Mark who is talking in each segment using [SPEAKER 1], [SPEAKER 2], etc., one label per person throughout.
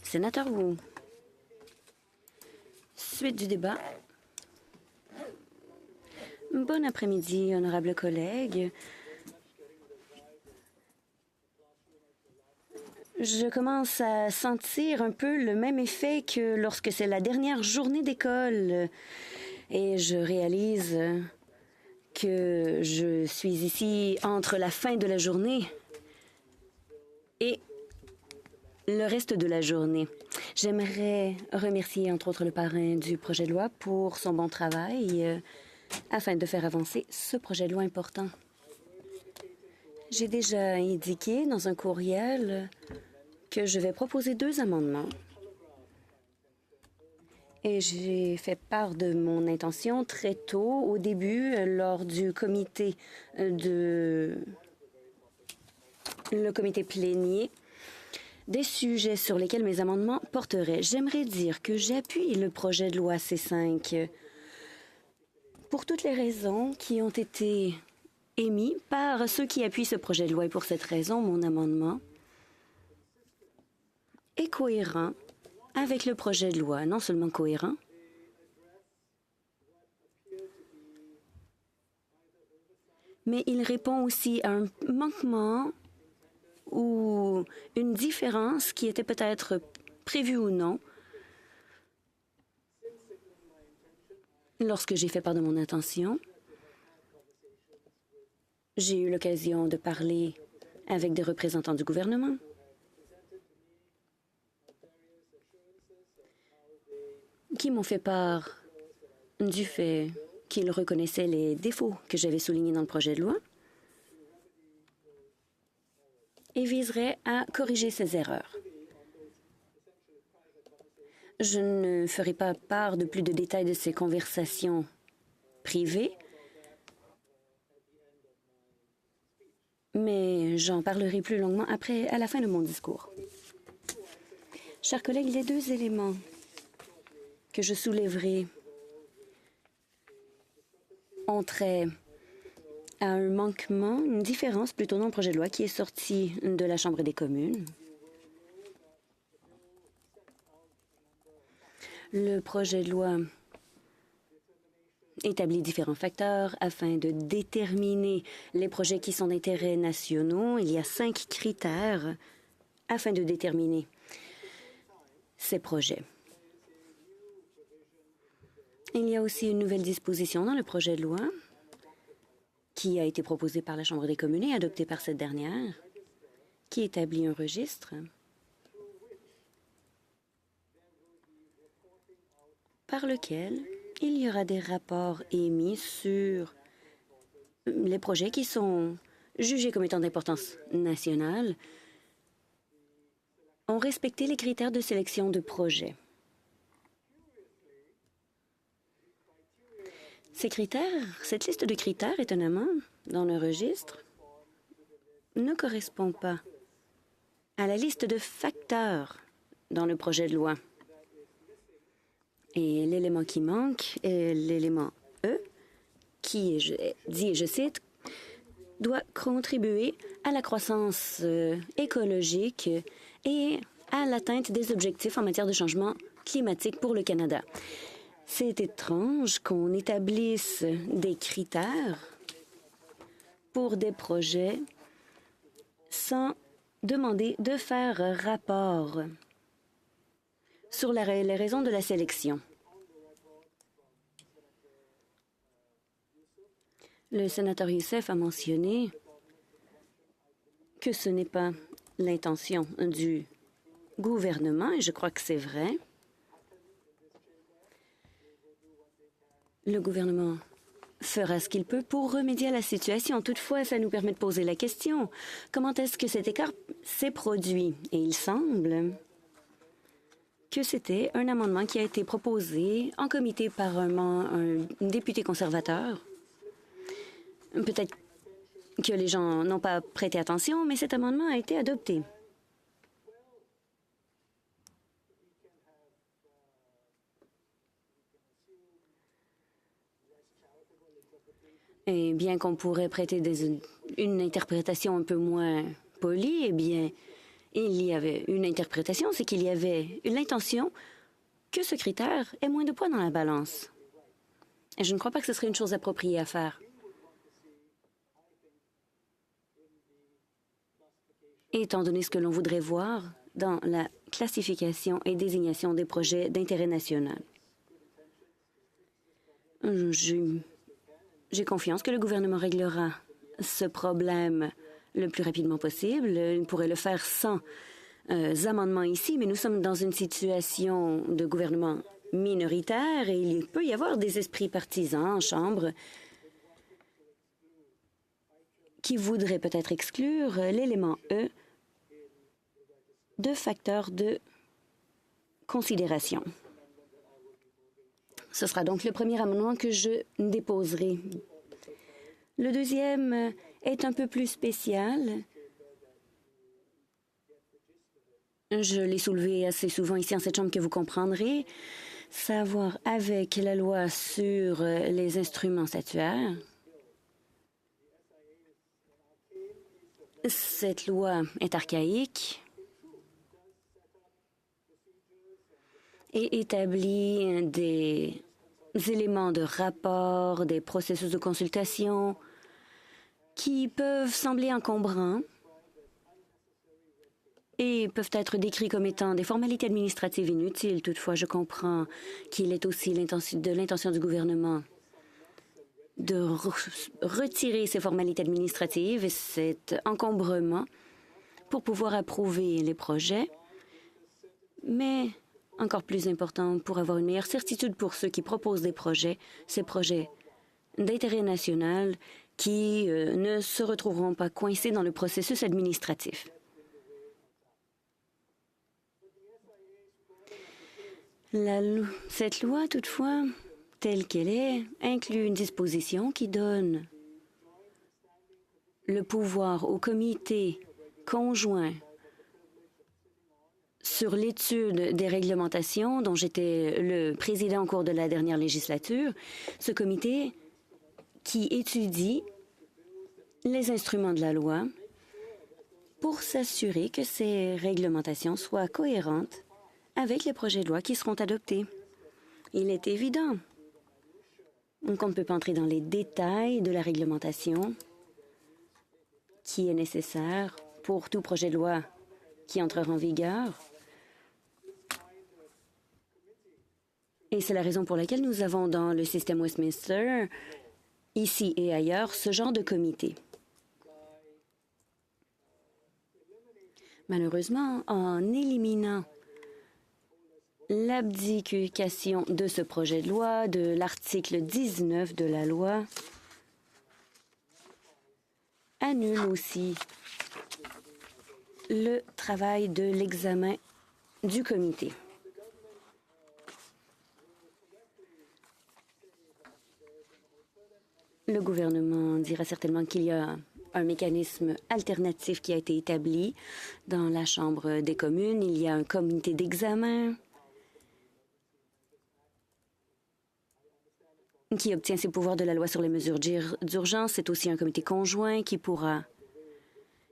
[SPEAKER 1] Sénateur Wu. Suite du débat. Bon après-midi, honorables collègues. Je commence à sentir un peu le même effet que lorsque c'est la dernière journée d'école et je réalise que je suis ici entre la fin de la journée et le reste de la journée. J'aimerais remercier entre autres le parrain du projet de loi pour son bon travail afin de faire avancer ce projet de loi important. J'ai déjà indiqué dans un courriel que je vais proposer 2 amendements. Et j'ai fait part de mon intention très tôt au début lors du comité plénier des sujets sur lesquels mes amendements porteraient. J'aimerais dire que j'appuie le projet de loi C5 pour toutes les raisons qui ont été émises par ceux qui appuient ce projet de loi. Et pour cette raison, mon amendement est cohérent avec le projet de loi. Non seulement cohérent, mais il répond aussi à un manquement ou une différence qui était peut-être prévue ou non. Lorsque j'ai fait part de mon intention, j'ai eu l'occasion de parler avec des représentants du gouvernement. Qui m'ont fait part du fait qu'ils reconnaissaient les défauts que j'avais soulignés dans le projet de loi et viseraient à corriger ces erreurs. Je ne ferai pas part de plus de détails de ces conversations privées, mais j'en parlerai plus longuement à la fin de mon discours. Chers collègues, les 2 éléments que je soulèverai ont trait à un manquement, une différence plutôt dans le projet de loi qui est sorti de la Chambre des communes. Le projet de loi établit différents facteurs afin de déterminer les projets qui sont d'intérêt nationaux. Il y a 5 critères afin de déterminer ces projets. Il y a aussi une nouvelle disposition dans le projet de loi qui a été proposée par la Chambre des communes et adoptée par cette dernière, qui établit un registre par lequel il y aura des rapports émis sur les projets qui sont jugés comme étant d'importance nationale, ont respecté les critères de sélection de projets. Ces critères, cette liste de critères, étonnamment, dans le registre, ne correspond pas à la liste de facteurs dans le projet de loi. Et l'élément qui manque est l'élément E, qui dit, je cite, doit contribuer à la croissance écologique et à l'atteinte des objectifs en matière de changement climatique pour le Canada. C'est étrange qu'on établisse des critères pour des projets sans demander de faire rapport sur les raisons de la sélection. Le sénateur Youssef a mentionné que ce n'est pas l'intention du gouvernement, et je crois que c'est vrai. Le gouvernement fera ce qu'il peut pour remédier à la situation. Toutefois, ça nous permet de poser la question, comment est-ce que cet écart s'est produit? Et il semble que c'était un amendement qui a été proposé en comité par un député conservateur. Peut-être que les gens n'ont pas prêté attention, mais cet amendement a été adopté. Et bien qu'on pourrait prêter une interprétation un peu moins polie, eh bien, il y avait une interprétation, c'est qu'il y avait l'intention que ce critère ait moins de poids dans la balance. Et je ne crois pas que ce serait une chose appropriée à faire. Étant donné ce que l'on voudrait voir dans la classification et désignation des projets d'intérêt national. J'ai confiance que le gouvernement réglera ce problème le plus rapidement possible. Il pourrait le faire sans amendements ici, mais nous sommes dans une situation de gouvernement minoritaire et il peut y avoir des esprits partisans en Chambre qui voudraient peut-être exclure l'élément E de facteurs de considération. Ce sera donc le premier amendement que je déposerai. Le deuxième est un peu plus spécial. Je l'ai soulevé assez souvent ici en cette chambre que vous comprendrez. Savoir avec la loi sur les instruments statuaires. Cette loi est archaïque et établit des éléments de rapport, des processus de consultation qui peuvent sembler encombrants et peuvent être décrits comme étant des formalités administratives inutiles. Toutefois, je comprends qu'il est aussi l'intention du gouvernement de retirer ces formalités administratives et cet encombrement pour pouvoir approuver les projets, mais encore plus important, pour avoir une meilleure certitude pour ceux qui proposent des projets, ces projets d'intérêt national qui ne se retrouveront pas coincés dans le processus administratif. Cette loi, toutefois, telle qu'elle est, inclut une disposition qui donne le pouvoir au comité conjoint sur l'étude des réglementations dont j'étais le président au cours de la dernière législature, ce comité qui étudie les instruments de la loi pour s'assurer que ces réglementations soient cohérentes avec les projets de loi qui seront adoptés. Il est évident qu'on ne peut pas entrer dans les détails de la réglementation qui est nécessaire pour tout projet de loi qui entrera en vigueur. Et c'est la raison pour laquelle nous avons dans le système Westminster, ici et ailleurs, ce genre de comité. Malheureusement, en éliminant l'abdication de ce projet de loi, de l'article 19 de la loi, annule aussi le travail de l'examen du comité. Le gouvernement dira certainement qu'il y a un mécanisme alternatif qui a été établi dans la Chambre des communes. Il y a un comité d'examen qui obtient ses pouvoirs de la loi sur les mesures d'urgence. C'est aussi un comité conjoint qui pourra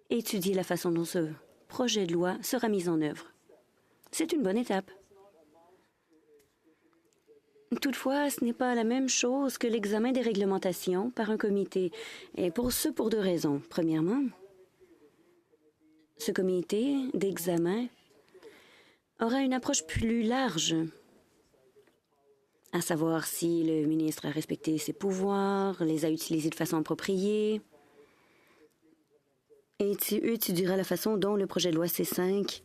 [SPEAKER 1] étudier la façon dont ce projet de loi sera mis en œuvre. C'est une bonne étape. Toutefois, ce n'est pas la même chose que l'examen des réglementations par un comité, et pour deux raisons. Premièrement, ce comité d'examen aura une approche plus large, à savoir si le ministre a respecté ses pouvoirs, les a utilisés de façon appropriée, et étudiera la façon dont le projet de loi C5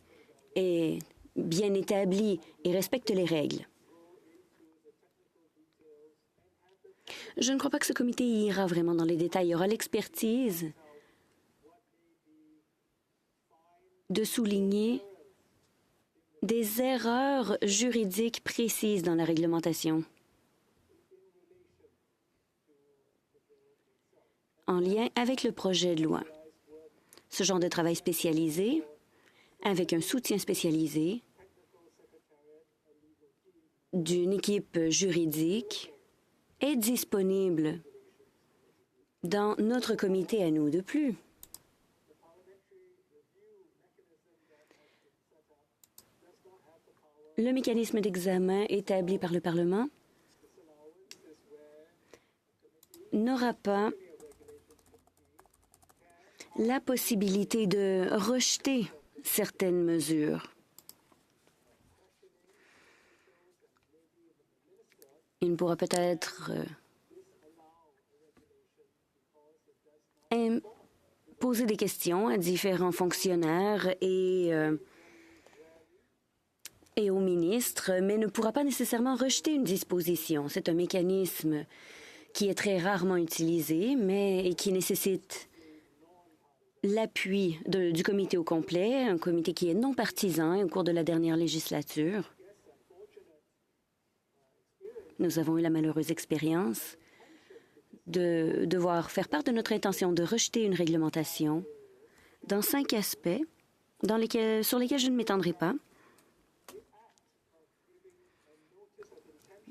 [SPEAKER 1] est bien établi et respecte les règles. Je ne crois pas que ce comité ira vraiment dans les détails. Il y aura l'expertise de souligner des erreurs juridiques précises dans la réglementation en lien avec le projet de loi. Ce genre de travail spécialisé, avec un soutien spécialisé d'une équipe juridique, est disponible dans notre comité à nous. De plus, le mécanisme d'examen établi par le Parlement n'aura pas la possibilité de rejeter certaines mesures. Il pourra peut-être poser des questions à différents fonctionnaires et aux ministres, mais ne pourra pas nécessairement rejeter une disposition. C'est un mécanisme qui est très rarement utilisé, mais qui nécessite l'appui du comité au complet, un comité qui est non partisan au cours de la dernière législature. Nous avons eu la malheureuse expérience de devoir faire part de notre intention de rejeter une réglementation dans 5 aspects sur lesquels je ne m'étendrai pas.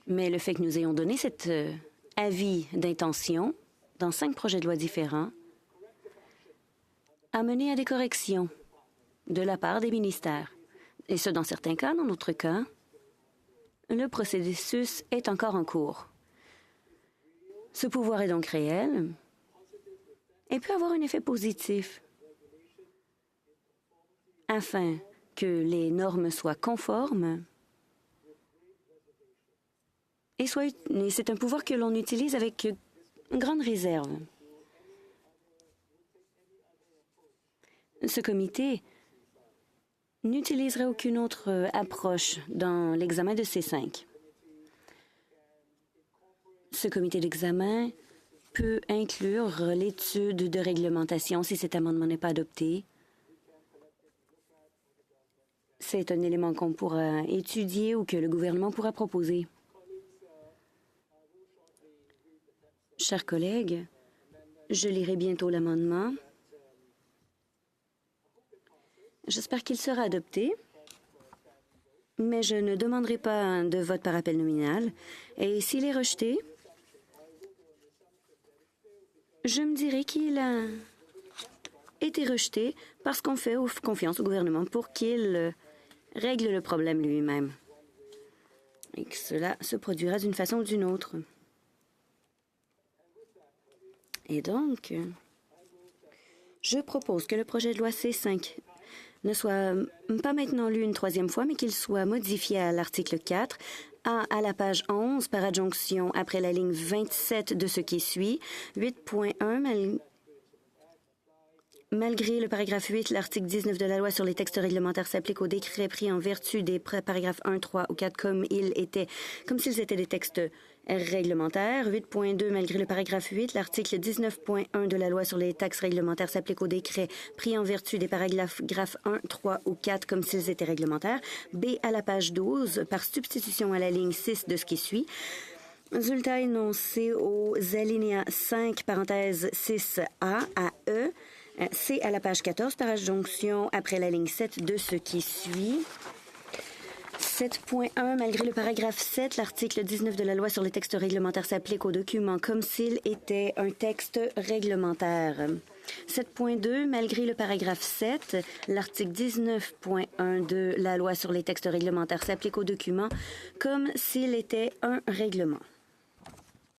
[SPEAKER 1] Mais le fait que nous ayons donné cet avis d'intention dans 5 projets de loi différents a mené à des corrections de la part des ministères. Et ce, dans certains cas, dans d'autres cas, le processus est encore en cours. Ce pouvoir est donc réel et peut avoir un effet positif afin que les normes soient conformes et c'est un pouvoir que l'on utilise avec une grande réserve. Ce comité n'utiliserait aucune autre approche dans l'examen de ces 5. Ce comité d'examen peut inclure l'étude de réglementation si cet amendement n'est pas adopté. C'est un élément qu'on pourra étudier ou que le gouvernement pourra proposer. Chers collègues, je lirai bientôt l'amendement. J'espère qu'il sera adopté, mais je ne demanderai pas de vote par appel nominal. Et s'il est rejeté, je me dirai qu'il a été rejeté parce qu'on fait confiance au gouvernement pour qu'il règle le problème lui-même et que cela se produira d'une façon ou d'une autre. Et donc, je propose que le projet de loi C5 ne soit pas maintenant lu une 3e fois, mais qu'il soit modifié à l'article 4, à la page 11, par adjonction après la ligne 27 de ce qui suit, 8.1, malgré le paragraphe 8, l'article 19 de la loi sur les textes réglementaires s'applique aux décrets pris en vertu des paragraphes 1, 3 ou 4 comme s'ils étaient des textes réglementaires. 8.2, malgré le paragraphe 8, l'article 19.1 de la loi sur les taxes réglementaires s'applique aux décrets pris en vertu des paragraphes 1, 3 ou 4 comme s'ils étaient réglementaires. B, à la page 12, par substitution à la ligne 6 de ce qui suit. Résultat énoncé aux alinéas 5, parenthèse 6A à E. C à la page 14, par adjonction après la ligne 7 de ce qui suit. 7.1, malgré le paragraphe 7, l'article 19 de la loi sur les textes réglementaires s'applique aux documents comme s'il était un texte réglementaire. 7.2, malgré le paragraphe 7, l'article 19.1 de la loi sur les textes réglementaires s'applique aux documents comme s'il était un règlement.